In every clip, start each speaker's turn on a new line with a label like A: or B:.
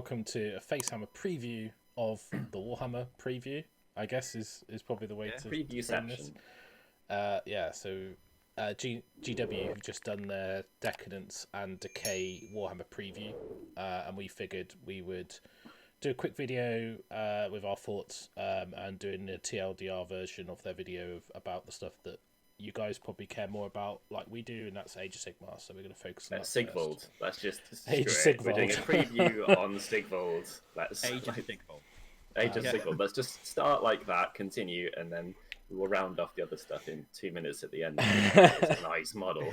A: welcome to a FACEHAMMER preview of the Warhammer preview, I guess is probably the way to
B: preview
A: frame
B: section.
A: GW have just done their Decadence and Decay Warhammer preview, and we figured we would do a quick video with our thoughts and doing a TLDR version of their video about the stuff that you guys probably care more about, like we do, and that's Age of Sigmar. So we're going to focus on that
B: Sigvald.
A: first.
B: Let's just
A: Age of
B: Sigvald. We're doing a
A: Sigvald.
B: preview on Sigvald.
C: Age of Sigvald.
B: Age of Sigvald. Let's just start like that, continue, and then we will round off the other stuff in 2 minutes at the end. It's a nice model.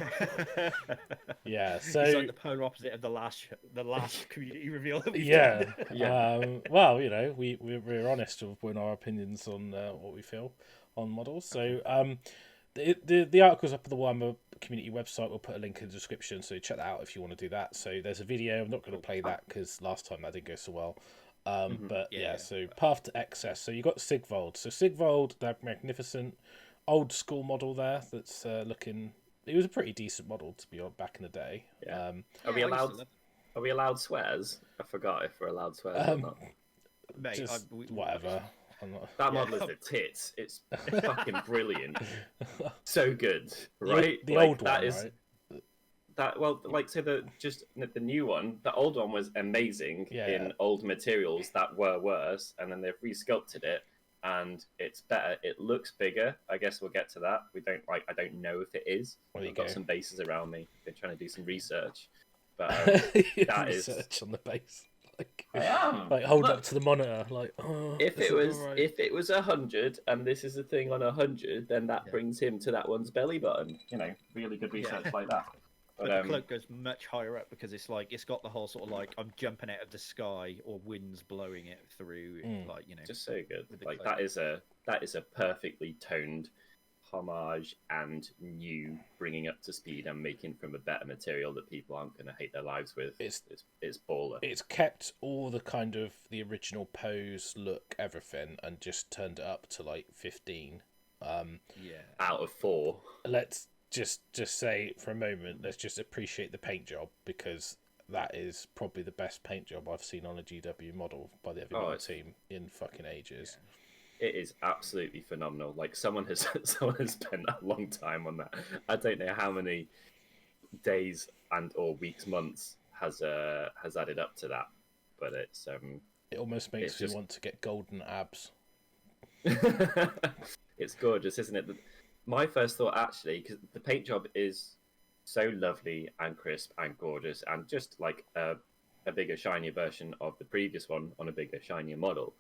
A: Yeah, so
C: it's like the polar opposite of the last community reveal that we've
A: yeah,
C: done.
A: well, you know, we're honest with our opinions on what we feel on models. So the article's up at the Warhammer community website. We'll put a link in the description, so check that out if you want to do that. So there's a video. I'm not going to play that because last time that didn't go so well. But so Path to Excess. So you got Sigvald. So Sigvald, that magnificent old school model there. That's looking. It was a pretty decent model to be on back in the day.
B: Yeah. Are we allowed swears? I forgot if we're allowed swears or not.
C: Mate,
A: just whatever.
B: That model is the tits. It's fucking brilliant. So good, right?
A: The old one,
B: that is.
A: Right?
B: That the new one, the old one was amazing in old materials that were worse, and then they've resculpted it, and it's better. It looks bigger. I guess we'll get to that. I don't know if it is. I've got some bases around me. I've been trying to do some research, but that is
A: research on the base.
B: I am.
A: Like hold up to the monitor. Like
B: if it was 100 and this is a thing on 100, then that brings him to that one's belly button. You know, really good research like that.
C: But the cloak goes much higher up because it's got the whole sort of like I'm jumping out of the sky or winds blowing it through, like
B: just so good. Like that is a perfectly toned homage and new, bringing up to speed and making from a better material that people aren't going to hate their lives with. It's baller.
A: It's kept all the kind of the original pose, look, everything, and just turned it up to like 15.
B: Out of 4.
A: Let's just say for a moment, let's just appreciate the paint job, because that is probably the best paint job I've seen on a GW model by the Everyone team in fucking ages.
B: It is absolutely phenomenal. Like someone has spent a long time on that. I don't know how many days or weeks, months has added up to that, but it's
A: it almost makes me want to get golden abs.
B: It's gorgeous, isn't it? My first thought, actually, because the paint job is so lovely and crisp and gorgeous, and just like a bigger, shinier version of the previous one on a bigger, shinier model,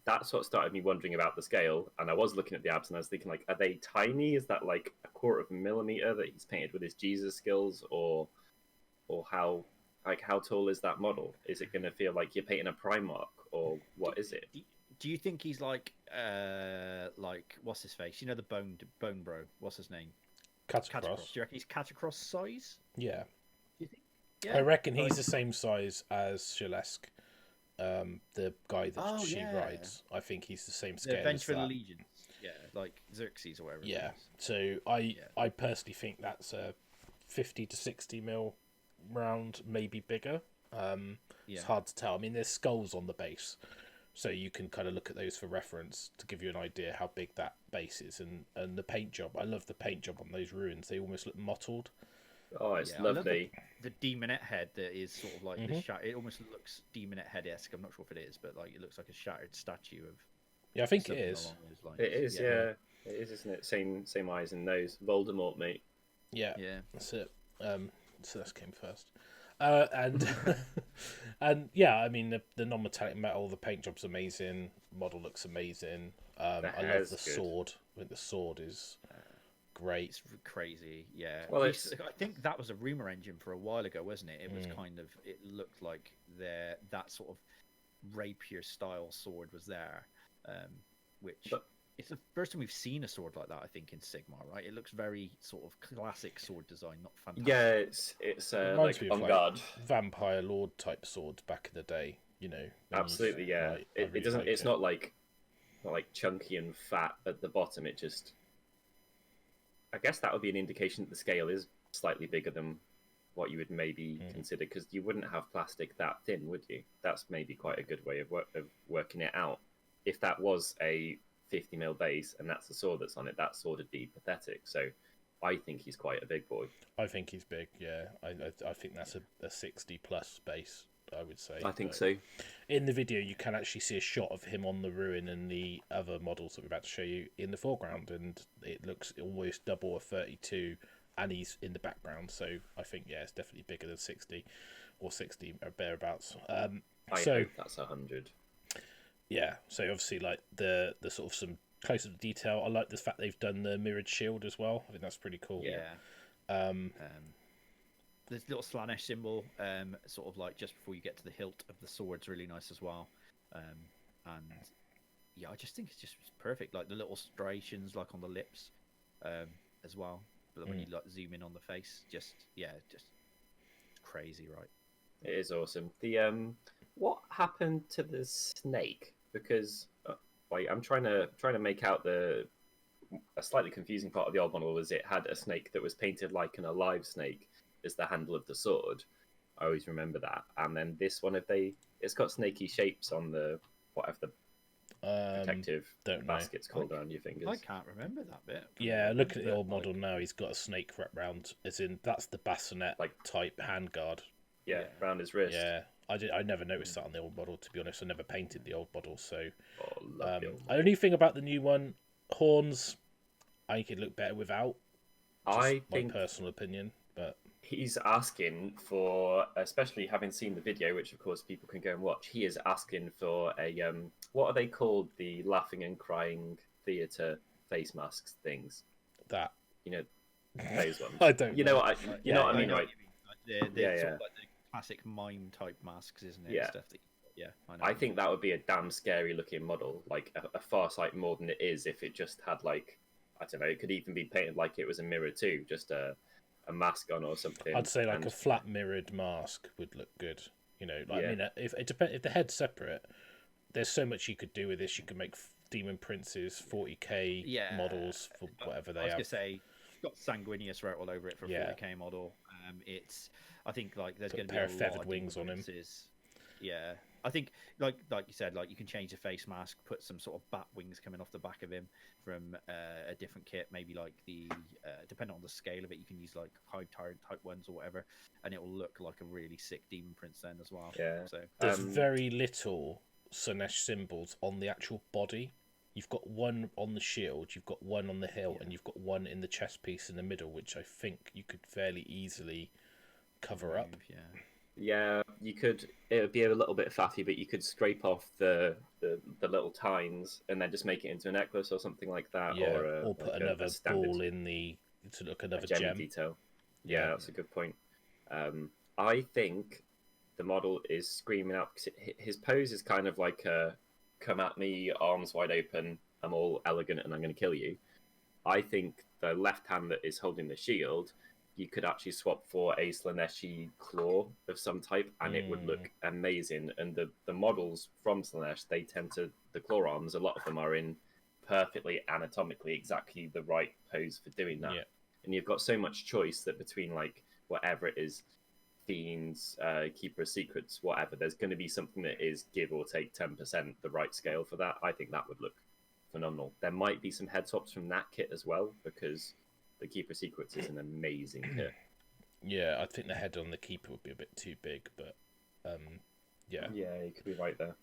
B: that sort of started me wondering about the scale. And I was looking at the abs and I was thinking, like, are they tiny? Is that like 1/4 millimeter that he's painted with his Jesus skills, or how tall is that model? Is it going to feel like you're painting a Primarch, or what is it?
C: Do you think he's like what's his face? You know, the bone bro. What's his name?
A: Catacross.
C: Do you reckon he's Catacross size?
A: Yeah.
C: Do you think? Yeah.
A: I reckon he's the same size as Shalesk, the guy that she rides. I think he's the same scale.
C: The Vengeful
A: as that.
C: Allegiance. Yeah, like Xerxes or whatever.
A: Yeah. So I personally think that's a 50 to 60 mil round, maybe bigger. It's hard to tell. I mean, there's skulls on the base, so you can kind of look at those for reference to give you an idea how big that base is. And the paint job, I love the paint job on those ruins. They almost look mottled.
B: Oh, it's lovely.
C: The demonette head that is sort of like it almost looks demonette head-esque. I'm not sure if it is, but like it looks like a shattered statue of.
A: Yeah, I think it is.
B: It is, yeah. It is, isn't it? Same eyes and nose. Voldemort, mate.
A: Yeah, that's it. So that came first. And yeah, I mean the non-metallic metal, the paint job's amazing. Model looks amazing. I love the sword. I think the sword is great.
C: It's crazy, yeah.
B: Well,
C: I think that was a rumor engine for a while ago, wasn't it? It was kind of. It looked like that sort of rapier style sword was there, it's the first time we've seen a sword like that, I think, in Sigmar, right? It looks very sort of classic sword design, not fantastic.
B: Yeah, it's like on guard,
A: vampire lord type swords back in the day, you know.
B: Absolutely, yeah. It doesn't. It's not like chunky and fat at the bottom. It just. I guess that would be an indication that the scale is slightly bigger than what you would maybe consider, because you wouldn't have plastic that thin, would you? That's maybe quite a good way of working it out. If that was a 50mm base and that's the sword that's on it, that sword would be pathetic. So I think he's quite a big boy.
A: I think he's big, yeah. I think that's a 60 plus base, I would say.
B: I think so.
A: In the video, you can actually see a shot of him on the ruin and the other models that we're about to show you in the foreground, and it looks almost double a 32, and he's in the background. So I think, yeah, it's definitely bigger than 60 or 60 or thereabouts.
B: I hope that's 100.
A: Yeah, so obviously, like the sort of some closer to detail. I like the fact they've done the mirrored shield as well. I think that's pretty cool.
C: Yeah. This little Slaanesh symbol, sort of like just before you get to the hilt of the sword's really nice as well. And yeah, I just think it's just perfect. Like the little striations, like on the lips, as well. But when you like zoom in on the face, just crazy, right?
B: It is awesome. The what happened to the snake? Because like I'm trying to make out a slightly confusing part of the old model was it had a snake that was painted like an alive snake as the handle of the sword. I always remember that. And then this one, it's got snaky shapes on the whatever the protective basket's called around your fingers.
C: I can't remember that bit.
A: Yeah, look at the old model now. He's got a snake wrapped round, as in that's the bassinet type handguard.
B: Yeah, around his wrist.
A: Yeah, I never noticed that on the old model. To be honest, I never painted the old model. So,
B: love the old model.
A: only thing about the new one, horns, I think it looked better without.
B: I
A: think my personal opinion, but
B: he's asking for, especially having seen the video, which of course people can go and watch. He is asking for a what are they called? The laughing and crying theatre face masks things.
A: That
B: those ones.
A: I don't.
B: You know what I mean, right?
C: Sort of like the classic mime type masks, isn't it?
B: Yeah.
C: Stuff that,
B: I think that would be a damn scary looking model, like a far sight more than it is if it just had like, I don't know, it could even be painted like it was a mirror too, just a mask on or something.
A: I'd say like a flat mirrored mask would look good. I mean, if the head's separate, there's so much you could do with this. You could make Demon Princes 40k models for whatever they have.
C: I was gonna say, got sanguineous wrote all over it for a 40k model. I think like there's going to be a
A: feathered
C: lot of
A: wings on him.
C: Yeah, I think like you said, like you can change the face mask, put some sort of bat wings coming off the back of him from a different kit, maybe like the depending on the scale of it, you can use like high tire type ones or whatever, and it will look like a really sick Demon Prince then as well.
B: Yeah.
C: So
A: there's very little Slaanesh symbols on the actual body. You've got one on the shield, you've got one on the hilt, and you've got one in the chest piece in the middle, which I think you could fairly easily cover up.
B: Yeah, you could. It would be a little bit faffy, but you could scrape off the little tines and then just make it into a necklace or something like that.
A: Yeah,
B: or
A: put another ball in to look another gem
B: detail. Yeah, that's a good point. I think the model is screaming out because his pose is kind of like a come at me, arms wide open, I'm all elegant and I'm going to kill you. I think the left hand that is holding the shield, you could actually swap for a Slaaneshi claw of some type and it would look amazing. And the models from Slaanesh, they tend to, the claw arms, a lot of them are in perfectly anatomically exactly the right pose for doing that. Yeah. And you've got so much choice that between like whatever it is, Fiends, Keeper of Secrets, whatever, there's going to be something that is give or take 10% the right scale for that. I think that would look phenomenal. There might be some head swaps from that kit as well, because the Keeper of Secrets is an amazing kit.
A: Yeah, I think the head on the Keeper would be a bit too big, but yeah.
B: Yeah, you could be right there.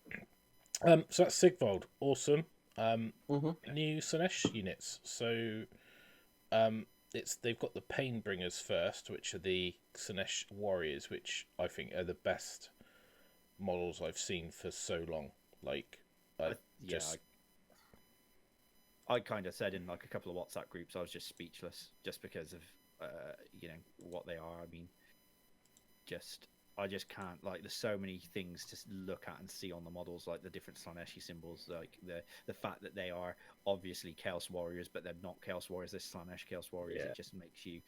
A: So that's Sigvald. Awesome. New Slaanesh units. So they've got the Painbringers first, which are the Slaanesh warriors, which I think are the best models I've seen for so long. Like,
C: I kind of said in like a couple of WhatsApp groups, I was just speechless, just because of what they are. I mean, I just can't, like, there's so many things to look at and see on the models, like the different Slaaneshi symbols, like the fact that they are obviously Chaos Warriors, but they're not Chaos Warriors, they're Slaanesh Chaos Warriors. It just makes you,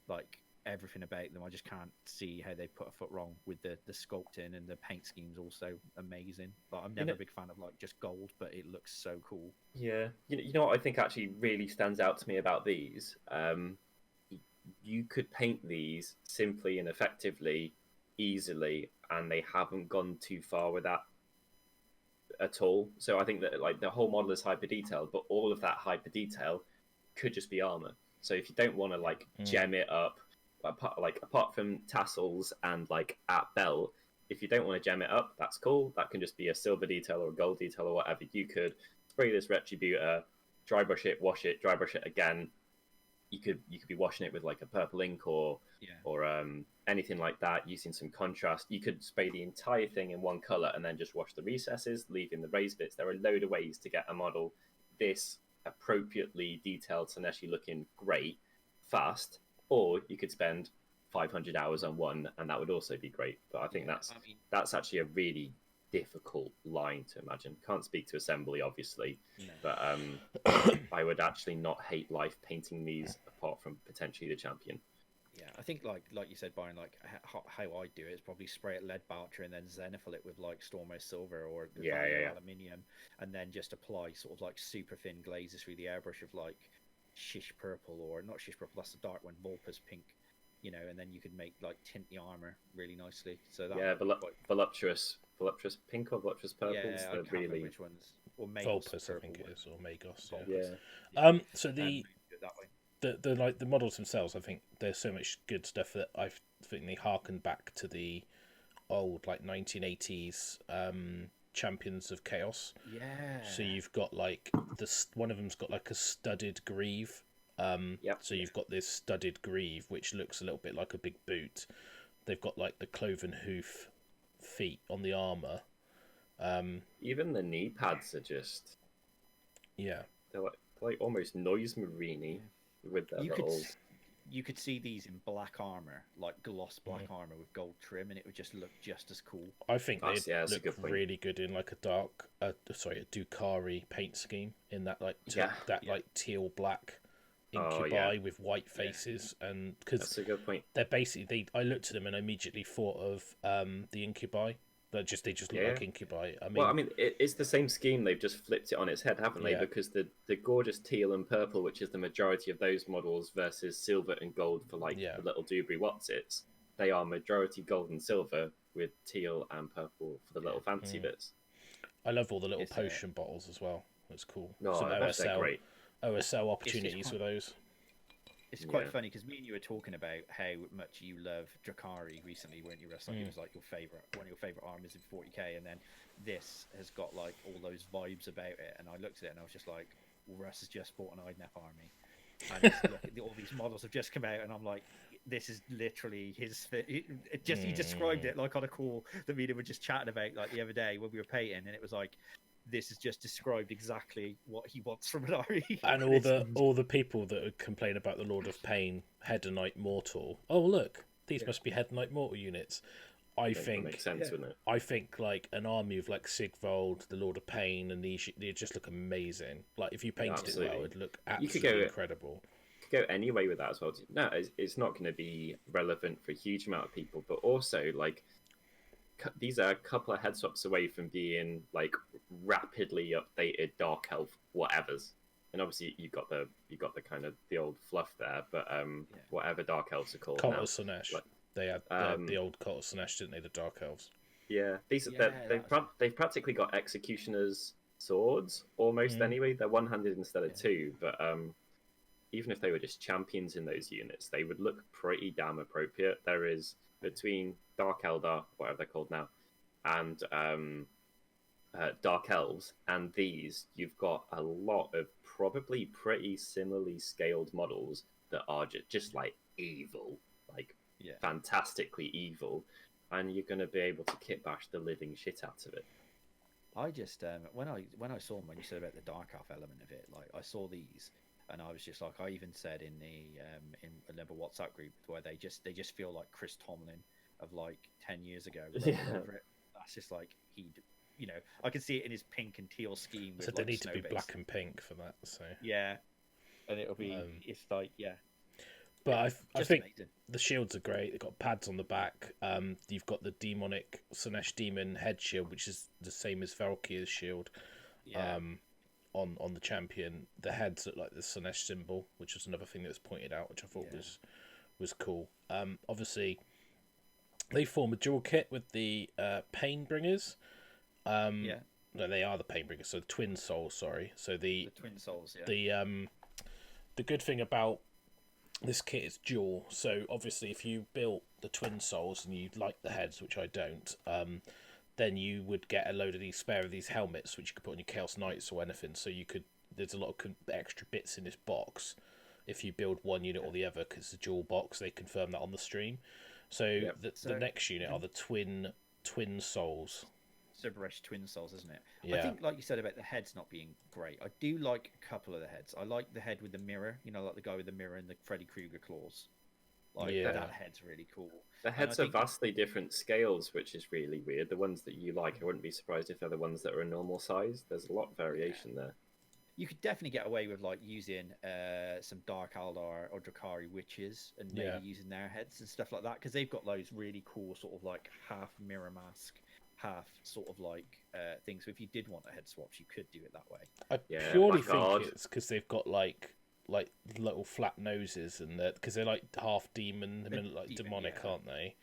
C: like, everything about them. I just can't see how they put a foot wrong with the sculpting, and the paint scheme's also amazing. Like, I'm never a big fan of, like, just gold, but it looks so cool.
B: Yeah. You know what I think actually really stands out to me about these? you could paint these simply and effectively, easily, and they haven't gone too far with that at all. So I think that like the whole model is hyper detailed, but all of that hyper detail could just be armor. So if you don't want to like gem it up, apart from tassels and like at belt, if you don't want to gem it up, that's cool. That can just be a silver detail or a gold detail or whatever. You could spray this retributor, dry brush it, wash it, dry brush it again. You could be washing it with like a purple ink or anything like that, using some contrast. You could spray the entire thing in one color and then just wash the recesses, leaving the raised bits. There are a load of ways to get a model this appropriately detailed Slaaneshi looking great fast, or you could spend 500 hours on one and that would also be great. But I think that's actually a really difficult line to imagine. Can't speak to assembly obviously, but I would actually not hate life painting these apart from potentially the champion.
C: Yeah, I think like you said, Byron, like how I do it is probably spray it lead Boucher and then zenithal it with like Stormhouse Silver or aluminium, and then just apply sort of like super thin glazes through the airbrush of like shish purple, or not shish purple, that's the dark one, Vulpes pink, you know, and then you could make like tint the armor really nicely. So that
B: voluptuous pink or voluptuous purple.
C: Yeah, I can't remember which ones. Or
A: Vulpes, I think it is, or Magos. So the like the models themselves, I think there's so much good stuff that I think they harken back to the old like 1980s Champions of Chaos.
C: Yeah.
A: So you've got like one of them's got like a studded greave. So you've got this studded greave which looks a little bit like a big boot. They've got like the cloven hoof feet on the armor.
B: Even the knee pads are just they're like almost noise marine-y with their
C: you could see these in black armor, like gloss black armor with gold trim, and it would just look just as cool.
A: I think they'd look really good in like a Drukhari paint scheme in that like like teal black incubi with white faces, and because
B: that's a good point.
A: They're basically I looked at them and I immediately thought of the incubi. They just look like incubi. I mean,
B: it's the same scheme. They've just flipped it on its head, haven't they? Because the gorgeous teal and purple, which is the majority of those models, versus silver and gold for like the little Dubry Watsits, they are majority gold and silver with teal and purple for the little fancy bits.
A: I love all the little potion bottles as well. That's cool.
B: No,
A: some
B: great.
A: OSL opportunities with those.
C: It's quite funny because me and you were talking about how much you love Drukhari recently, weren't you, Russ? Like it was like one of your favorite armors in 40k, and then this has got like all those vibes about it. And I looked at it and I was just like, well, Russ has just bought an IDNF army, and all these models have just come out, and I'm like, this is literally his. He described it like on a call that me and him were just chatting about like the other day when we were painting, and it was like, this is just described exactly what he wants from an army.
A: And all the people that would complain about the Lord of Pain Hedonite Mortal. Oh look, these must be Hedonite Mortal units. I think
B: makes sense, wouldn't it?
A: I think like an army of like Sigvald, the Lord of Pain, and these they just look amazing. Like if you painted it well, it'd look absolutely incredible.
B: You could go any way with that as well. No, it's not going to be relevant for a huge amount of people, but also like, these are a couple of head swaps away from being like rapidly updated dark elf whatevers, and obviously you got the kind of the old fluff there, but whatever dark elves are called
A: Cult
B: now.
A: of Slaanesh.
B: Like,
A: they had the old Cult of Slaanesh, didn't they? The dark elves.
B: Yeah, they've practically got executioners swords almost anyway. They're one-handed instead of two, but even if they were just champions in those units, they would look pretty damn appropriate. There is between Dark Eldar, whatever they're called now, and Dark Elves, and these, you've got a lot of probably pretty similarly scaled models that are just like evil, like fantastically evil, and you're going to be able to kit bash the living shit out of it.
C: I just when I saw them, when you said about the Dark Elf element of it, like I saw these. And I was just like, I even said in the in another WhatsApp group where they just feel like Chris Tomlin of like 10 years ago. That's just like I can see it in his pink and teal scheme.
A: So they need to be black and pink for that. So
C: and it'll be it's like
A: But I think the shields are great. They've got pads on the back. You've got the demonic Slaanesh demon head shield, which is the same as Valkyr's shield. On the champion, the heads look like the Slaanesh symbol, which was another thing that was pointed out, which I thought was cool. Obviously, they form a dual kit with the Painbringers.
C: Yeah,
A: No, they are the Painbringers. So Twinsouls, sorry. So
C: the Twinsouls. Yeah.
A: The good thing about this kit is dual. So obviously, if you built the Twinsouls and you like the heads, which I don't, then you would get a load of these spare of these helmets, which you could put on your Chaos Knights or anything. So you could. There's a lot of extra bits in this box if you build one unit or the other, because it's a dual box. They confirm that on the stream. So the next unit are the Twinsouls.
C: Symbaresh Twinsouls, isn't it?
A: Yeah.
C: I think, like you said about the heads not being great, I do like a couple of the heads. I like the head with the mirror, like the guy with the mirror and the Freddy Krueger claws. That head's really cool.
B: The heads are vastly different scales, which is really weird. The ones that you like, I wouldn't be surprised if they're the ones that are a normal size. There's a lot of variation there.
C: You could definitely get away with using some Dark Aldar or Drakari witches and maybe using their heads and stuff like that, because they've got those really cool sort of half mirror mask, half sort of things. So if you did want a head swaps, you could do it that way.
A: I purely think it's because they've got like little flat noses and because they're like half demon, demonic, aren't they?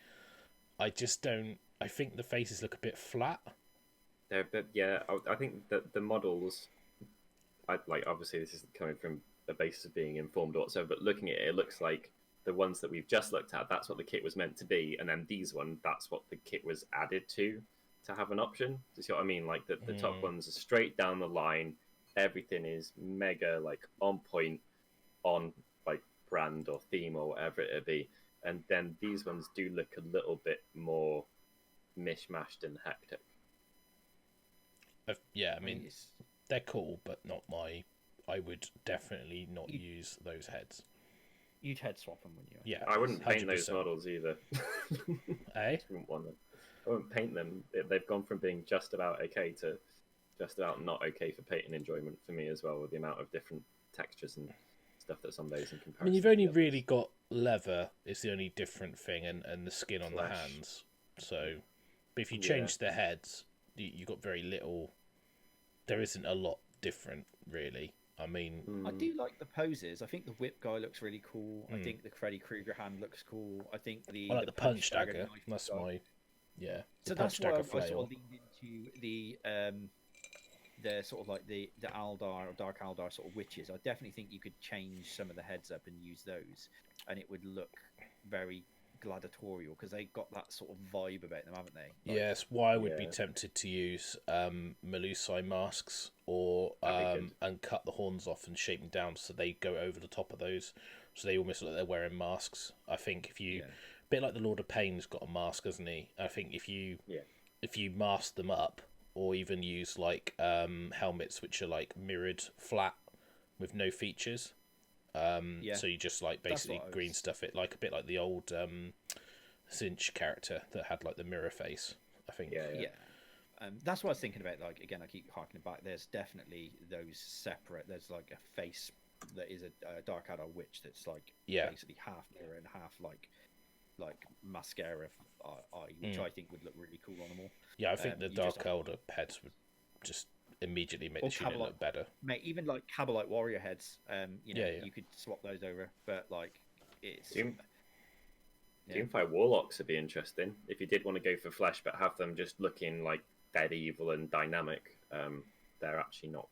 A: I just don't. I think the faces look a bit flat.
B: They're a bit, I think that the models. Obviously this is coming from the basis of being informed or whatsoever, but looking at it, it looks like the ones that we've just looked at, that's what the kit was meant to be, and then these ones, that's what the kit was added to have an option. Do you see what I mean? Like the top ones are straight down the line, everything is mega on point, on brand or theme or whatever it be, and then these ones do look a little bit more mishmashed and hectic.
A: I mean, they're cool, but not my. I would definitely not use those heads.
C: You'd head swap them, wouldn't you?
A: Yeah,
B: I wouldn't paint
A: 100%.
B: those models either.
A: Eh?
B: I wouldn't want them. I wouldn't paint them. They've gone from being just about okay to just about not okay for painting enjoyment for me as well, with the amount of different textures and stuff that's on those in comparison.
A: I mean, you've only really got leather is the only different thing, and the skin on the hands. So, but if you change the heads, you've got very little. There isn't a lot different, really. I mean,
C: I do like the poses. I think the whip guy looks really cool. I think the Freddy Krueger hand looks cool. I think
A: I like the punch dagger. That's my
C: So that's why I sort of leaned into the sort of the Aldar or Dark Aldar sort of witches. I definitely think you could change some of the heads up and use those, and it would look very gladiatorial, because they got that sort of vibe about them, haven't they?
A: Yes, why I would be tempted to use Melusai masks or and cut the horns off and shape them down so they go over the top of those, so they almost look like they're wearing masks. I think if you, a bit like the Lord of Pain's got a mask, hasn't he? I think if you mask them up, or even use helmets which are mirrored flat with no features. So you just basically green stuff it, a bit like the old Cinch character that had the mirror face, I think.
C: That's what I was thinking about. Again, I keep harking back. There's definitely those separate. There's a face that is a Dark Adder witch that's basically half mirror and half mascara eye, which I think would look really cool on them all.
A: Yeah, I think the Dark Elder heads would just immediately make the unit look better.
C: Mate, even Cabalite warrior heads, you could swap those over, but it's.
B: Doomfire Warlocks would be interesting if you did want to go for flesh, but have them just looking dead evil and dynamic. They're actually not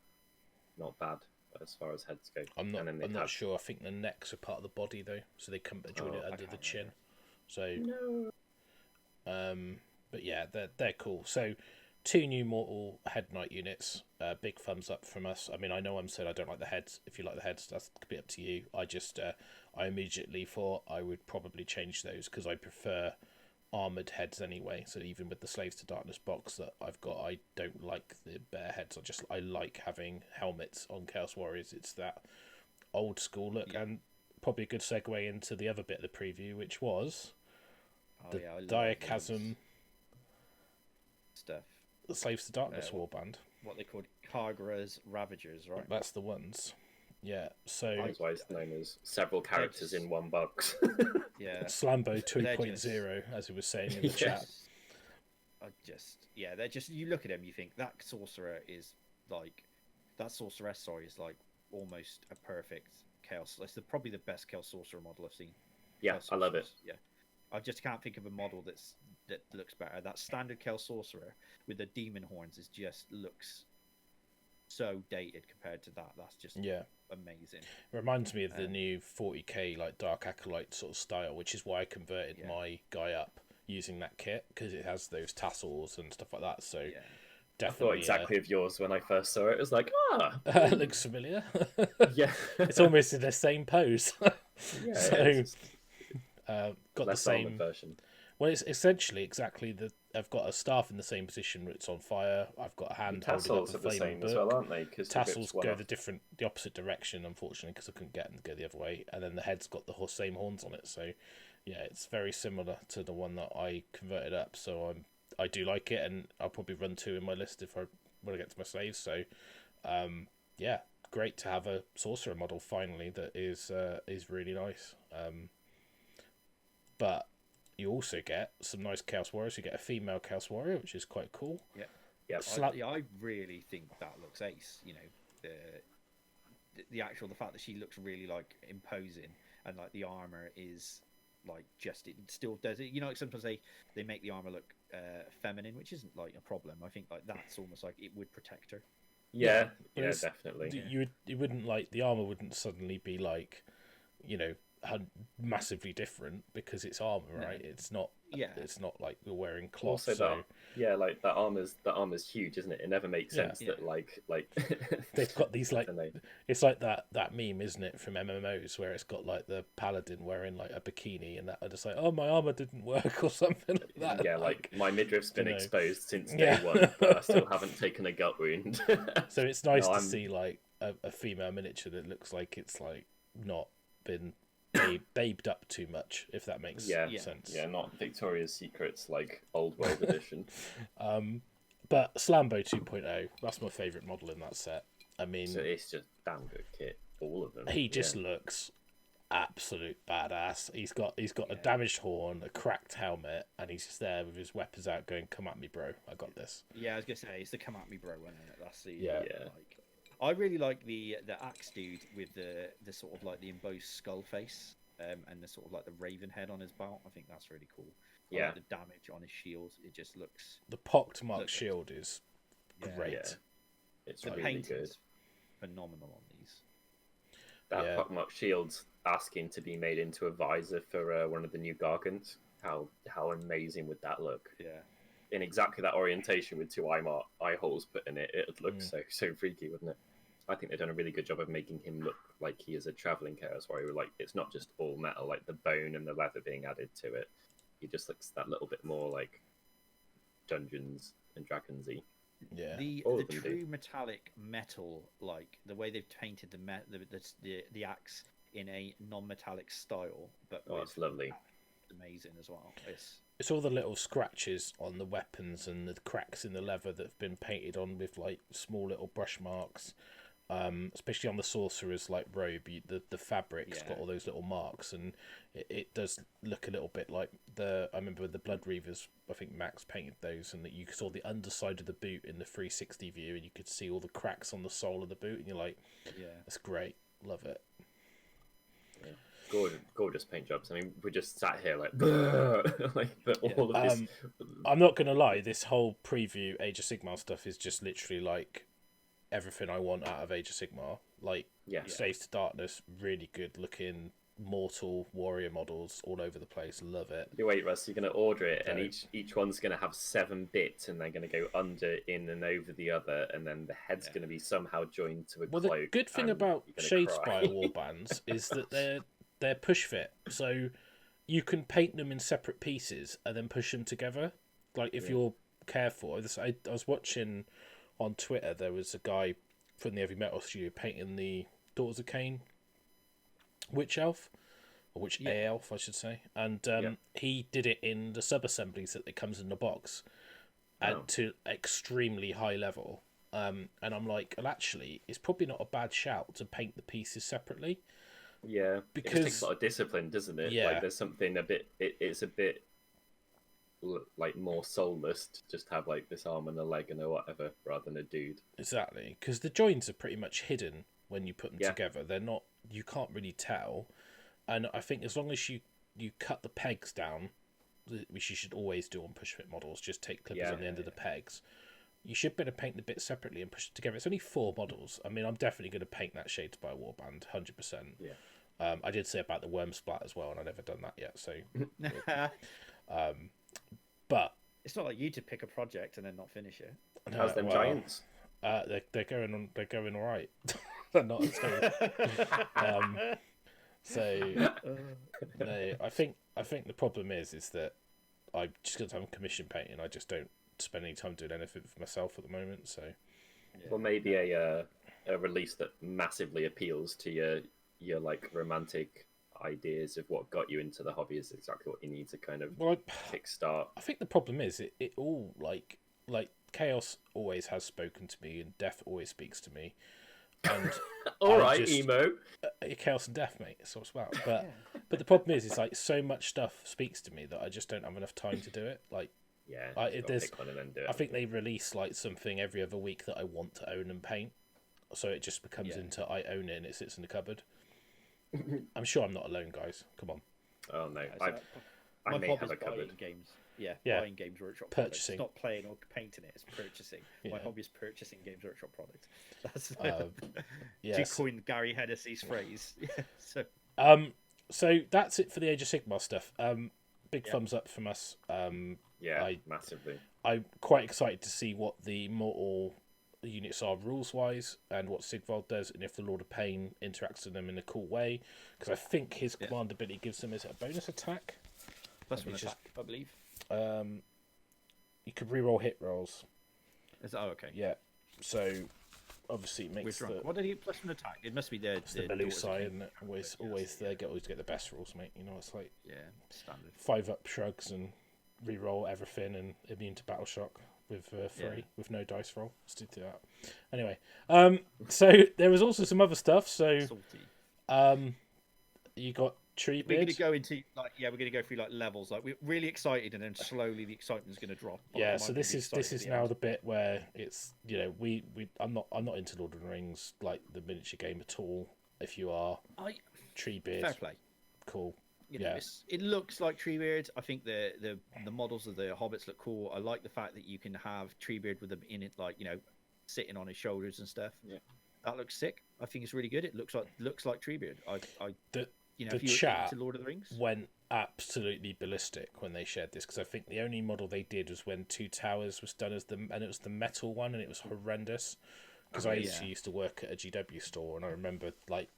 B: bad as far as heads go.
A: I'm not sure. I think the necks are part of the body though, so they come join it under the chin. So but yeah, they're cool. So 2 new mortal head knight units. Big thumbs up from us. I mean, I know I'm saying I don't like the heads. If you like the heads, that's a bit up to you. I immediately thought I would probably change those, because I prefer armored heads anyway. So even with the Slaves to Darkness box that I've got, I don't like the bare heads. I like having helmets on Chaos Warriors. It's that old school look, and probably a good segue into the other bit of the preview, which was the Diachasm
C: stuff.
A: The Slaves to Darkness warband.
C: What they called Khagra's Ravagers, right?
A: That's the ones. Yeah, so...
B: Otherwise known as several characters in one box.
C: Yeah.
A: Slambo 2.0, as he was saying in the chat.
C: They're just... You look at them, you think, that sorcerer is that sorceress, is almost a perfect Chaos... It's probably the best Chaos Sorcerer model I've seen.
B: Yeah, I love it.
C: Yeah, I just can't think of a model that looks better. That standard Kel Sorcerer with the demon horns just looks so dated compared to that. That's just amazing.
A: It reminds me of the new 40k like Dark Acolyte sort of style, which is why I converted my guy up using that kit, because it has those tassels and stuff like that. So definitely,
B: I thought exactly of yours when I first saw it. It was like,
A: it looks familiar.
B: Yeah,
A: it's almost in the same pose.
B: Yeah,
A: so got the same
B: version.
A: Well, it's essentially exactly the. I've got a staff in the same position where it's on fire. I've got a hand holding up a flaming book.
B: As well, aren't they?
A: Tassels go the opposite direction, unfortunately, because I couldn't get them to go the other way. And then the head's got the same horns on it. So, yeah, it's very similar to the one that I converted up. So I do like it, and I'll probably run 2 in my list when I get to my saves. So, yeah, great to have a sorcerer model finally that is really nice. But you also get some nice Chaos Warriors. You get a female Chaos Warrior, which is quite cool.
B: Yeah.
C: I really think that looks ace. You know, the fact that she looks really like imposing, and like the armor is like just it still does it. You know, like sometimes they make the armor look feminine, which isn't like a problem. I think like that's almost like it would protect her.
B: Yeah, definitely.
A: You wouldn't like the armor wouldn't suddenly be like, you know, massively different because it's armor, right? It's not. Yeah, it's not like we're wearing cloth.
B: Also, like that armor's huge, isn't it? It never makes sense that like
A: they've got these like it's like that meme, isn't it, from MMOs where it's got like the paladin wearing like a bikini and that are just like, oh, my armor didn't work or something like that.
B: Yeah, like my midriff's been exposed since day one, but I still haven't taken a gut wound.
A: So it's nice to see like a female miniature that looks like it's like not been babed up too much, if that makes sense.
B: Yeah, not Victoria's Secret's like old world edition.
A: But Slambo 2.0, that's my favourite model in that set. I mean,
B: so it's just damn good kit, all of them.
A: He just looks absolute badass. He's got a damaged horn, a cracked helmet, and he's just there with his weapons out, going, "Come at me, bro! I got this."
C: Yeah, I was gonna say it's the "come at me, bro" one, isn't it? That's the Like, I really like the axe dude with the sort of like the embossed skull face, and the sort of like the raven head on his belt. I think that's really cool. I like the damage on his shield. It just looks.
A: The pockmarked shield is great.
B: Yeah. It's
C: the
B: really good.
C: Phenomenal on these.
B: That pockmarked shield's asking to be made into a visor for one of the new Gargants. How amazing would that look?
C: Yeah.
B: In exactly that orientation with 2 eye holes put in it, it would look so freaky, wouldn't it? I think they've done a really good job of making him look like he is a traveling Chaos Warrior. Like, it's not just all metal, like the bone and the leather being added to it. He just looks that little bit more like Dungeons and Dragons-y.
A: Yeah,
C: the true metallic metal, like the way they've painted the axe in a non-metallic style, but
B: it's lovely,
C: amazing as well.
A: It's all the little scratches on the weapons and the cracks in the leather that have been painted on with like small little brush marks. Especially on the sorcerer's like robe, the fabric's got all those little marks, and it does look a little bit like I remember the Blood Reavers. I think Max painted those, and that you saw the underside of the boot in the 360 view, and you could see all the cracks on the sole of the boot, and you're like, that's great, love it.
B: Yeah. Gorgeous paint jobs. I mean, we just sat here like, all of this.
A: I'm not gonna lie, this whole preview Age of Sigmar stuff is just literally like everything I want out of Age of Sigmar. Like, Slaves to Darkness, really good looking mortal warrior models all over the place. Love it.
B: You wait, Russ, you're going to order it, and each one's going to have 7 bits, and they're going to go under, in, and over the other, and then the head's going to be somehow joined to a cloak.
A: Well, the good thing about Shadespire warbands is that they're push fit, so you can paint them in separate pieces and then push them together. Like, if you're careful. I was watching on Twitter, there was a guy from the Heavy Metal Studio painting the Daughters of Cain Witch Elf, or Witch Elf, I should say, and he did it in the sub-assemblies that it comes in the box, and to extremely high level. And I'm like, well, actually, it's probably not a bad shout to paint the pieces separately.
B: Yeah, because it takes a lot of discipline, doesn't it?
A: Yeah,
B: like there's something a bit. It's a bit like more soulless to just have like this arm and a leg and a whatever rather than a dude.
A: Exactly, because the joints are pretty much hidden when you put them together. They're not, you can't really tell, and I think as long as you you cut the pegs down, which you should always do on push fit models. Just take clippers on the end of the pegs. You should better paint the bits separately and push it together. It's only 4 models. I mean, I'm definitely going to paint that Shades by Warband, 100%.
B: Yeah.
A: I did say about the worm splat as well, and I've never done that yet. So, but
C: it's not like you to pick a project and then not finish it.
B: How's them giants?
A: They're going all right. They're not as good. So no, I think the problem is that I just got time commission painting. I just don't spend any time doing anything for myself at the moment. So,
B: well, maybe a release that massively appeals to your like romantic ideas of what got you into the hobby is exactly what you need to kind of kickstart.
A: I think the problem is it all like Chaos always has spoken to me, and Death always speaks to me. And
B: all right, emo.
A: Chaos and Death, mate. It's what's about. But the problem is, it's like so much stuff speaks to me that I just don't have enough time to do it. Like,
B: yeah,
A: I think they release like something every other week that I want to own and paint, so it just becomes into I own it and it sits in the cupboard. I'm sure I'm not alone, guys. Come on.
B: Oh no,
C: I
B: may have a cupboard.
C: Games. Yeah, buying Games Workshop
A: purchasing,
C: products. Not playing or painting it. It's purchasing. My hobby is purchasing Games Workshop products. That's to coin Gary Hennessy's phrase.
A: So that's it for the Age of Sigmar stuff. Big thumbs up from us.
B: Massively.
A: I'm quite excited to see what the mortal units are rules wise, and what Sigvald does, and if the Lord of Pain interacts with them in a cool way. Because I think his command ability gives them a bonus attack.
C: Plus one attack, I believe.
A: You could reroll hit rolls.
C: Okay.
A: Yeah. So obviously it makes
C: what did he plus one attack? It must be the
A: Melusai, and always get the best rolls, mate. You know, it's like
C: standard
A: 5-up shrugs and reroll everything and immune to battle shock with 3 with no dice roll. Let's do that. Anyway, so there was also some other stuff. So you got Treebeard.
C: We're going to go into we're going to go through levels. Like we're really excited, and then slowly the excitement is going to drop.
A: Yeah, so this is now the bit where it's I'm not into Lord of the Rings like the miniature game at all. If you are, Treebeard,
C: fair play,
A: cool.
C: It looks like Treebeard. I think the models of the hobbits look cool. I like the fact that you can have Treebeard with them in it, sitting on his shoulders and stuff. Yeah, that looks sick. I think it's really good. It looks like Treebeard.
A: The chat Lord of the Rings went absolutely ballistic when they shared this, because I think the only model they did was when Two Towers was done and it was the metal one, and it was horrendous. Because I used to work at a GW store, and I remember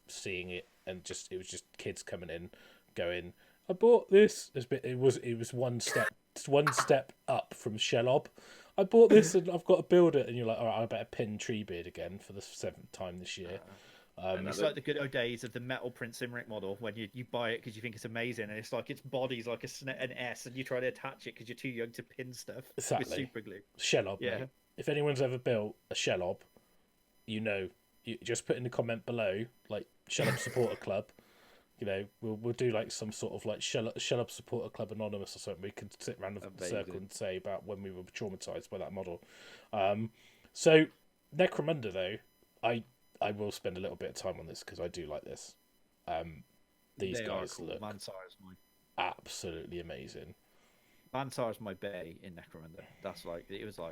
A: seeing it, and it was just kids coming in, going, "I bought this." It was one step up from Shelob. I bought this and I've got to build it, and you're like, all right, I better pin Treebeard again for the 7th time this year.
C: It's like the good old days of the metal Prince Imric model when you buy it because you think it's amazing, and it's like its body's like an S, and you try to attach it because you're too young to pin stuff with super glue.
A: Shelob, mate. If anyone's ever built a Shelob, you just put in the comment below, Shelob Supporter Club. We'll do some sort of Shelob Supporter Club Anonymous or something. We can sit around the circle and say about when we were traumatized by that model. So Necromunda, though, I will spend a little bit of time on this because I do like this. These guys look absolutely amazing.
C: Bansar's my bay in Necromunda.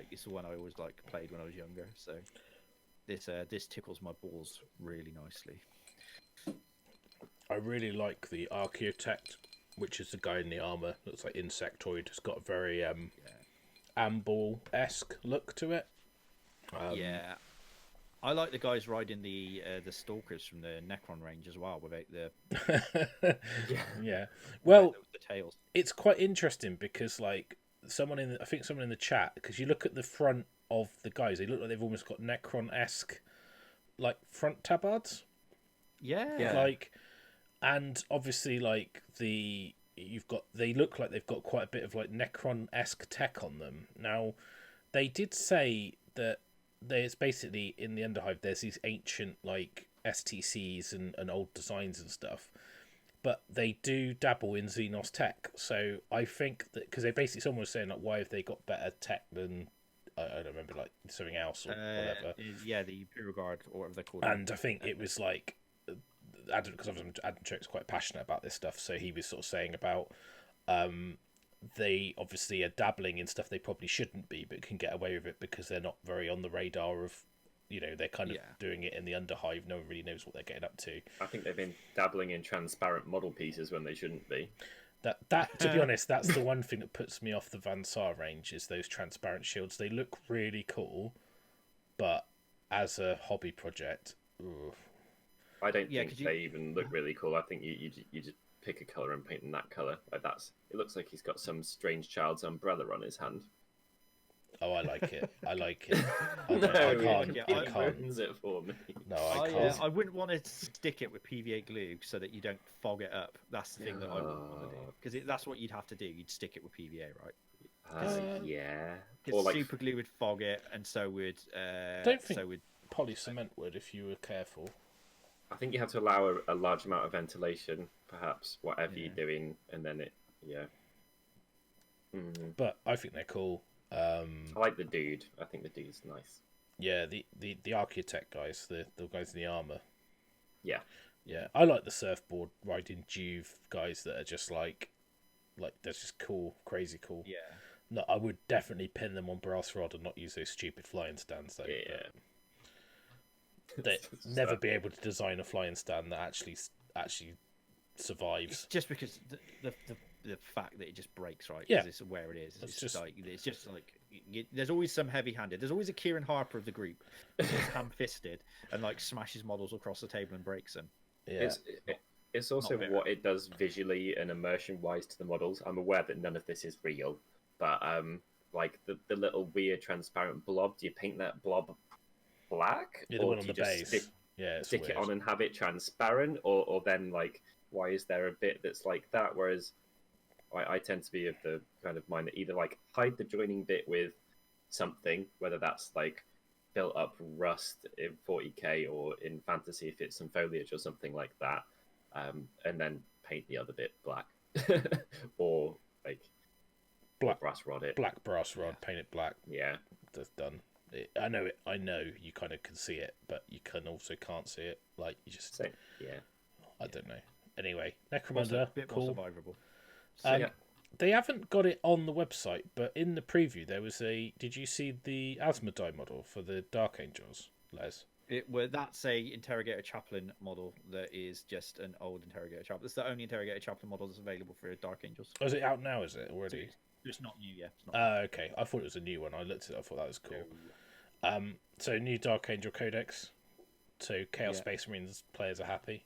C: It's the one I always played when I was younger. So this tickles my balls really nicely.
A: I really like the Architect, which is the guy in the armor. Looks like Insectoid. It's got a very Ambul-esque look to it.
C: I like the guys riding the Stalkers from the Necron range as well, without the
A: Well,
C: the tails.
A: It's quite interesting because someone in the chat, because you look at the front of the guys, they look like they've almost got Necron-esque front tabards. And obviously they look like they've got quite a bit of Necron-esque tech on them. Now, they did say that there's basically in the Underhive there's these ancient STCs and old designs and stuff, but they do dabble in Xenos tech. So I think that because someone was saying why have they got better tech than I don't remember something else or whatever.
C: The Imperial Guard or whatever they're called.
A: And I think it was Adam, because Adam Choke's quite passionate about this stuff, so he was sort of saying about they obviously are dabbling in stuff they probably shouldn't be, but can get away with it because they're not very on the radar of, they're kind of doing it in the underhive. No one really knows what they're getting up to.
B: I think they've been dabbling in transparent model pieces when they shouldn't be.
A: That to be honest, that's the one thing that puts me off the Van Saar range is those transparent shields. They look really cool, but as a hobby project,
B: I don't think they even look really cool. I think you just pick a color and paint in that color. Like it looks like he's got some strange child's umbrella on his hand.
A: Oh, I like it. I like it.
B: I can't.
A: It
B: ruins it for me.
A: No, I can't.
C: I wouldn't want to stick it with PVA glue so that you don't fog it up. That's the thing that I wouldn't want to do, because that's what you'd have to do. You'd stick it with PVA, right?
B: Yeah.
C: Because super glue would fog it, and so would.
A: Don't think poly cement would if you were careful.
B: I think you have to allow a large amount of ventilation, perhaps, whatever you're doing, and then it.
A: But I think they're cool.
B: I like the dude. I think the dude's nice.
A: Yeah, the architect guys, the guys in the armor.
B: Yeah.
A: Yeah, I like the surfboard riding Juve guys that are just like that's just cool, crazy cool.
C: Yeah.
A: No, I would definitely pin them on brass rod and not use those stupid flying stands though.
B: Yeah.
A: They'd never be able to design a flying stand that actually survives.
C: It's just because the fact that it just breaks, right?
A: Yeah,
C: it's where it is. It's just like there's always some heavy-handed. There's always a Kieran Harper of the group who's ham-fisted and like smashes models across the table and breaks them.
A: Yeah,
B: it's also what it does visually and immersion-wise to the models. I'm aware that none of this is real, but like the little weird transparent blob. Do you paint that blob black,
A: the one on the base?
B: Stick it on and have it transparent, or then like why is there a bit that's like that? Whereas I tend to be of the kind of mind that either like hide the joining bit with something, whether that's like built up rust in 40k or in fantasy if it's some foliage or something like that, and then paint the other bit black, or like
A: black
B: brass rod it.
A: Black brass rod, paint it black.
B: Yeah,
A: that's done. I know it. I know you kind of can see it, but you can also can't see it. Like you just. I don't know. Anyway, necromunda, cool.
C: More survivable.
A: They haven't got it on the website, but in the preview there was a. Did you see the Asmodai model for the Dark Angels, Les?
C: That's a Interrogator Chaplain model that is just an old Interrogator Chaplain. It's the only Interrogator Chaplain model that's available for Dark Angels.
A: Oh, is it out now? Is it already?
C: It's not new yet.
A: Okay. I thought it was a new one. I looked at it. I thought that was cool. So new Dark Angel Codex. So Chaos Space Marines players are happy.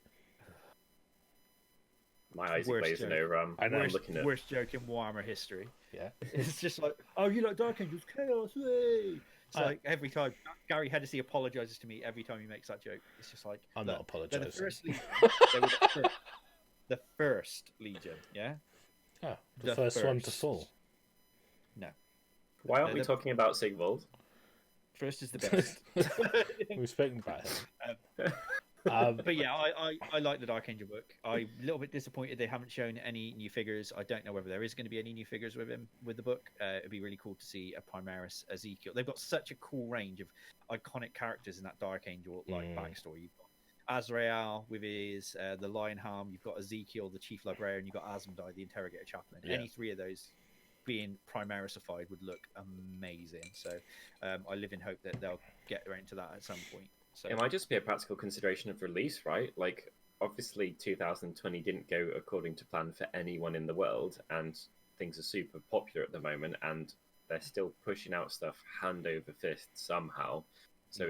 B: My eyes are glazing over.
A: I know.
B: I'm looking at
C: worst joke in Warhammer history.
A: Yeah.
C: It's just like, oh, you like Dark Angels Chaos? Way! It's like every time Gary Hennessy apologizes to me every time he makes that joke. It's just like
A: I'm not apologizing.
C: The first Legion, yeah.
A: Oh, the first one to fall.
C: No.
B: Why aren't we talking about Sigvald?
C: First is the best.
A: We've spoken about him.
C: But yeah, I like the Dark Angel book. I'm a little bit disappointed they haven't shown any new figures. I don't know whether there is going to be any new figures with him with the book. It'd be really cool to see a Primaris Ezekiel. They've got such a cool range of iconic characters in that Dark Angel backstory. You've got Azrael with his the Lionhelm. You've got Ezekiel, the Chief Librarian. You've got Asmodai, the Interrogator Chaplain. Yeah. Any three of those being Primarisified would look amazing. So I live in hope that they'll get around to that at some point. So.
B: It might just be a practical consideration of release, right? Like, obviously 2020 didn't go according to plan for anyone in the world, and things are super popular at the moment, and they're still pushing out stuff hand over fist somehow. So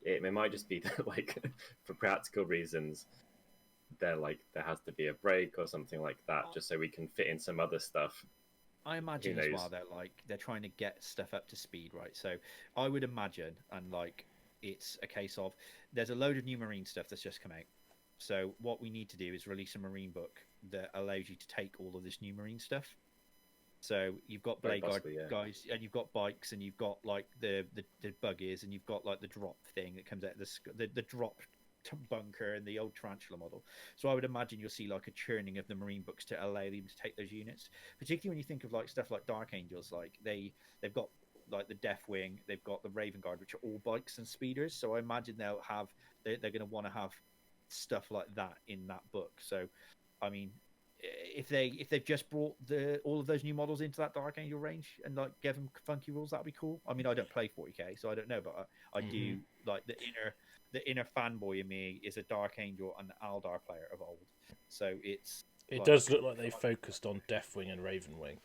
B: it might just be that, like, for practical reasons, there has to be a break or something like that, just so we can fit in some other stuff.
C: I imagine as well they're trying to get stuff up to speed, right? So I would imagine, and like, it's a case of there's a load of new Marine stuff that's just come out. So what we need to do is release a Marine book that allows you to take all of this new Marine stuff. So you've got Blade Guard guys, and you've got bikes, and you've got like the buggies, and you've got like the drop thing that comes out of the drop bunker and the old tarantula model. So I would imagine you'll see like a churning of the Marine books to allow them to take those units. Particularly when you think of like stuff like Dark Angels, like they've got like the Deathwing, they've got the Raven Guard, which are all bikes and speeders. So I imagine they're going to want to have stuff like that in that book. So, I mean, if they've just brought all of those new models into that Dark Angel range and like give them funky rules, that'd be cool. I mean, I don't play 40k, so I don't know, but I do like the inner fanboy in me is a Dark Angel and Aldar player of old. So
A: it does look like they focused on Deathwing and Ravenwing.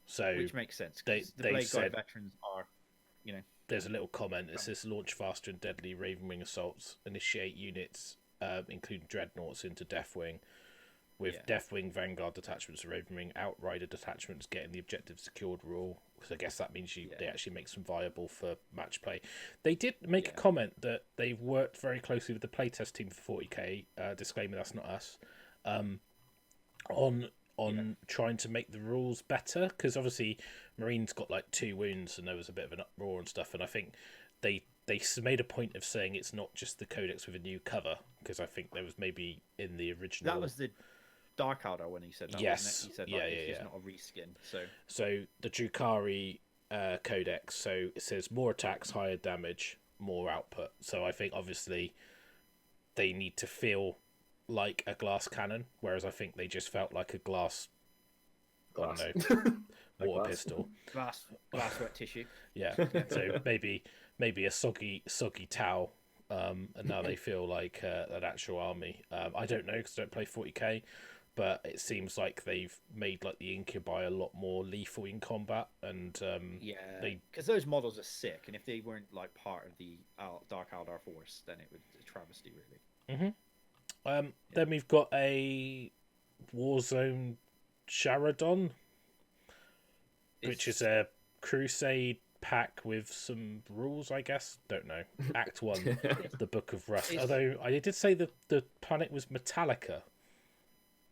A: So
C: which makes sense.
A: They
C: Blade
A: said,
C: Guard veterans are,
A: there's a little comment that says launch faster and deadly Ravenwing assaults, initiate units, including dreadnoughts, into Deathwing. With Deathwing Vanguard detachments and Ravenwing Outrider detachments getting the objective secured rule, because I guess that means they actually make them viable for match play. They did make a comment that they've worked very closely with the playtest team for 40k. Disclaimer: that's not us. On trying to make the rules better, because obviously Marine's got like 2 wounds and there was a bit of an uproar and stuff, and I think they made a point of saying it's not just the codex with a new cover, because I think there was maybe in the original
C: that was the Dark Aldar when he said that.
A: Yes.
C: Wasn't it? He said it's not a reskin.
A: So the Drukhari codex, so it says more attacks, higher damage, more output. So I think obviously they need to feel like a glass cannon, whereas I think they just felt like a glass. I don't know, water pistol.
C: Glass wet tissue.
A: Yeah. So maybe a soggy towel. And now they feel like an actual army. I don't know because I don't play 40k. But it seems like they've made like the Incubi a lot more lethal in combat, and
C: because those models are sick, and if they weren't like part of the Dark Aldar force, then it was a travesty, really.
A: Then we've got a Warzone Sharadon, which is a Crusade pack with some rules, I guess. Don't know. Act 1, the Book of Rust. Although I did say the planet was Metallica.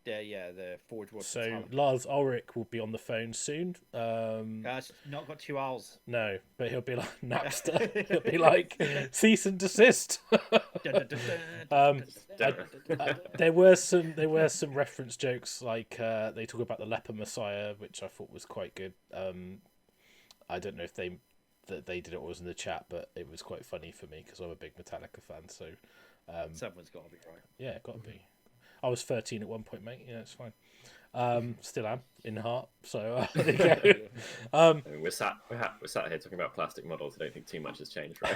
C: The Forge was.
A: So Lars Ulrich will be on the phone soon.
C: It's not got 2 L's.
A: No, but he'll be like Napster. He'll be like cease and desist. There were some reference jokes, like they talk about the Leper Messiah, which I thought was quite good. I don't know if they did it or was in the chat, but it was quite funny for me because I'm a big Metallica fan. So
C: someone's got to be right.
A: Yeah, got to be. I was 13 at one point, mate. Yeah, it's fine. Still am in heart. So there you go.
B: We're sat here talking about plastic models. I don't think too much has changed, right?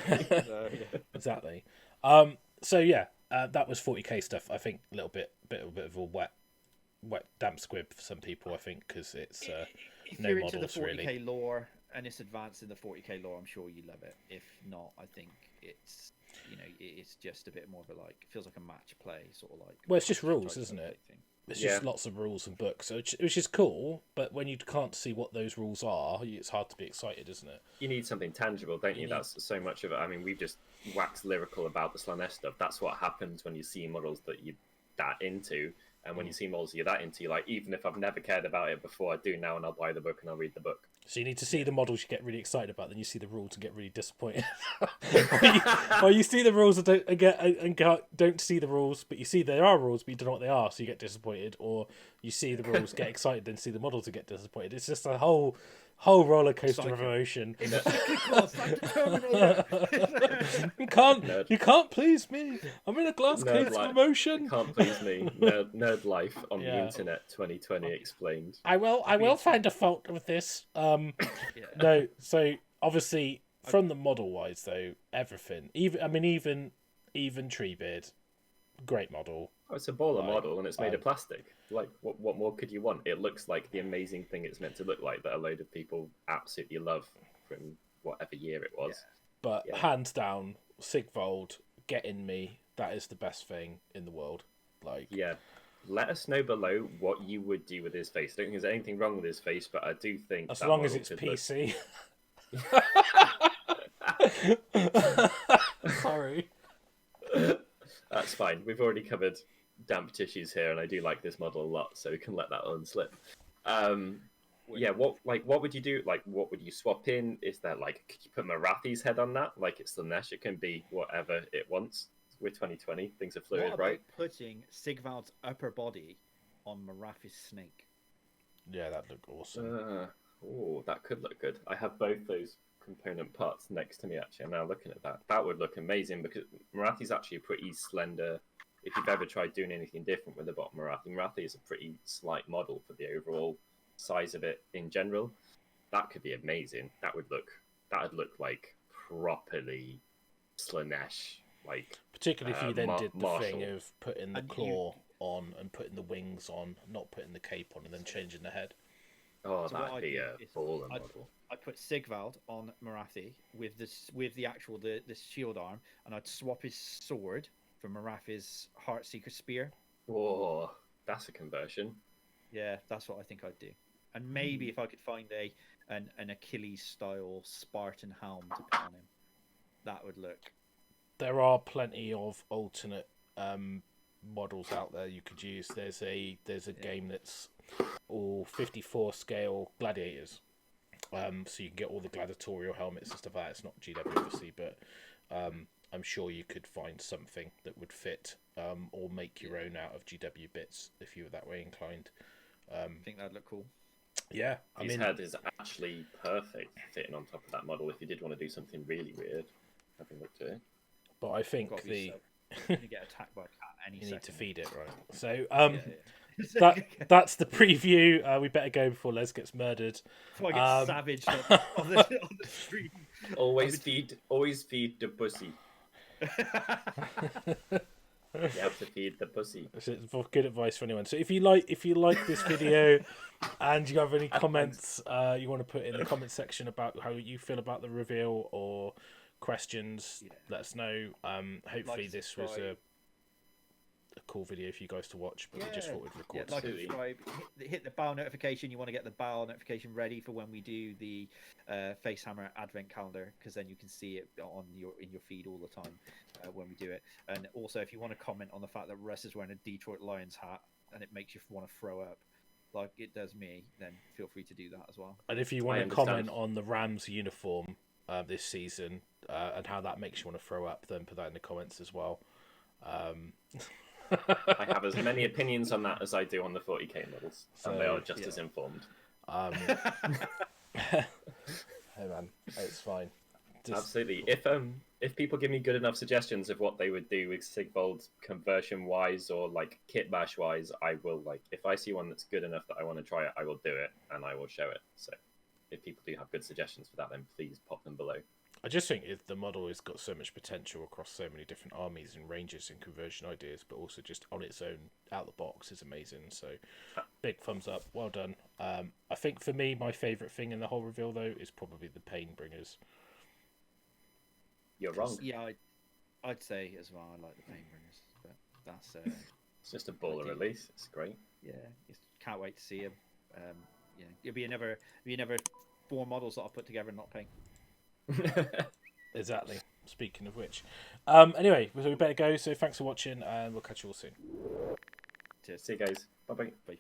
A: Exactly. So that was 40k stuff. I think a little bit of a wet damp squib for some people. I think because it's
C: if
A: no
C: you're
A: models
C: into the 40k
A: really.
C: lore and it's advanced in the 40k lore, I'm sure you love it. If not, I think it's it's just a bit more of a feels like a match play sort of like.
A: Well, it's just rules, isn't it? It's just lots of rules and books, which is cool. But when you can't see what those rules are, it's hard to be excited, isn't it?
B: You need something tangible, don't you? That's so much of it. I mean, we've just waxed lyrical about the Slaanesh stuff. That's what happens when you see models that you're that into, and when you see models you're that into, even if I've never cared about it before, I do now, and I'll buy the book and I'll read the book.
A: So you need to see the models you get really excited about, then you see the rules and get really disappointed. or you see the rules and don't see the rules, but you see there are rules, but you don't know what they are, so you get disappointed. Or you see the rules, get excited, then see the models and get disappointed. It's just a whole roller coaster of emotion. You can't please me. I'm in a glass case of emotion.
B: You can't please me. Nerd life on the internet 2020 explained.
A: I will find a fault with this. No, so obviously from the model wise though, everything. Even Treebeard, great model.
B: Oh, it's a baller model and it's made of plastic. What more could you want? It looks like the amazing thing it's meant to look like that a load of people absolutely love from whatever year it was.
A: But hands down, Sigvald, getting me, that is the best thing in the world.
B: Let us know below what you would do with his face. I don't think there's anything wrong with his face, but I do think
A: as long as it's PC. Sorry.
B: That's fine. We've already covered damp tissues here, and I do like this model a lot, so we can let that one slip. What would you do? What would you swap in? Is there could you put Marathi's head on that? It's Slaanesh, it can be whatever it wants. We're 2020, things are fluid, right?
C: Putting Sigvald's upper body on Marathi's snake.
A: Yeah, that'd look awesome.
B: That could look good. I have both those component parts next to me, actually. I'm now looking at that. That would look amazing because Marathi's actually a pretty slender if you've ever tried doing anything different with the bottom Marathi, Marathi is a pretty slight model for the overall size of it in general. That could be amazing. That'd look like properly Slaanesh, like
A: particularly if you then did the
B: Marshall.
A: thing of putting the claw on and putting the wings on, not putting the cape on, and then changing the head.
B: Oh,
C: So
B: that'd be a baller model.
C: I'd put Sigvald on Marathi with the actual the shield arm, and I'd swap his sword for Marathi's Heartseeker spear.
B: Whoa, that's a conversion.
C: Yeah, that's what I think I'd do. And maybe if I could find an Achilles style Spartan helm to put on him, that would look.
A: There are plenty of alternate models out there you could use. There's a game that's all 54 scale gladiators. So you can get all the gladiatorial helmets and stuff like that. It's not GW obviously, but I'm sure you could find something that would fit, or make your own out of GW bits if you were that way inclined.
C: I think that'd look cool.
A: Yeah,
B: His head is actually perfect fitting on top of that model if you did want to do something really weird. Having looked at it.
A: But I think
C: you get attacked by a cat any second.
A: Need to feed it, right? So that's the preview. We better go before Les gets murdered.
C: Before I get savaged on the stream.
B: Always feed the pussy. You have to feed the pussy.
A: It's good advice for anyone. So if you like this video and you have any comments you want to put in the comment section about how you feel about the reveal or questions, let us know. Hopefully this was a cool video for you guys to watch, but we just thought we'd record.
C: Like and subscribe, hit the bell notification. You want to get the bell notification ready for when we do the FACEHAMMER advent calendar, because then you can see it in your feed all the time when we do it. And also, if you want to comment on the fact that Russ is wearing a Detroit Lions hat and it makes you want to throw up like it does me, then feel free to do that as well.
A: And if you want to comment on the Rams uniform this season and how that makes you want to throw up, then put that in the comments as well.
B: I have as many opinions on that as I do on the 40k models, and they are just as informed.
A: Hey man, it's fine.
B: Absolutely. If people give me good enough suggestions of what they would do with Sigvald conversion wise or like kit bash wise, I will if I see one that's good enough that I want to try it, I will do it and I will show it. So if people do have good suggestions for that, then please pop them below.
A: I just think the model has got so much potential across so many different armies and ranges and conversion ideas, but also just on its own, out the box, is amazing. So, big thumbs up. Well done. I think for me, my favourite thing in the whole reveal, though, is probably the Painbringers.
B: You're wrong.
C: Yeah, I'd say as well. I like the Painbringers, but that's
B: it's just a baller release. It's great.
C: Yeah, can't wait to see him. It'll be another 4 models that I'll put together and not paint.
A: Exactly. Speaking of which, anyway, so we better go. So thanks for watching, and we'll catch you all soon.
B: Cheers. See you guys. Bye.
C: Bye.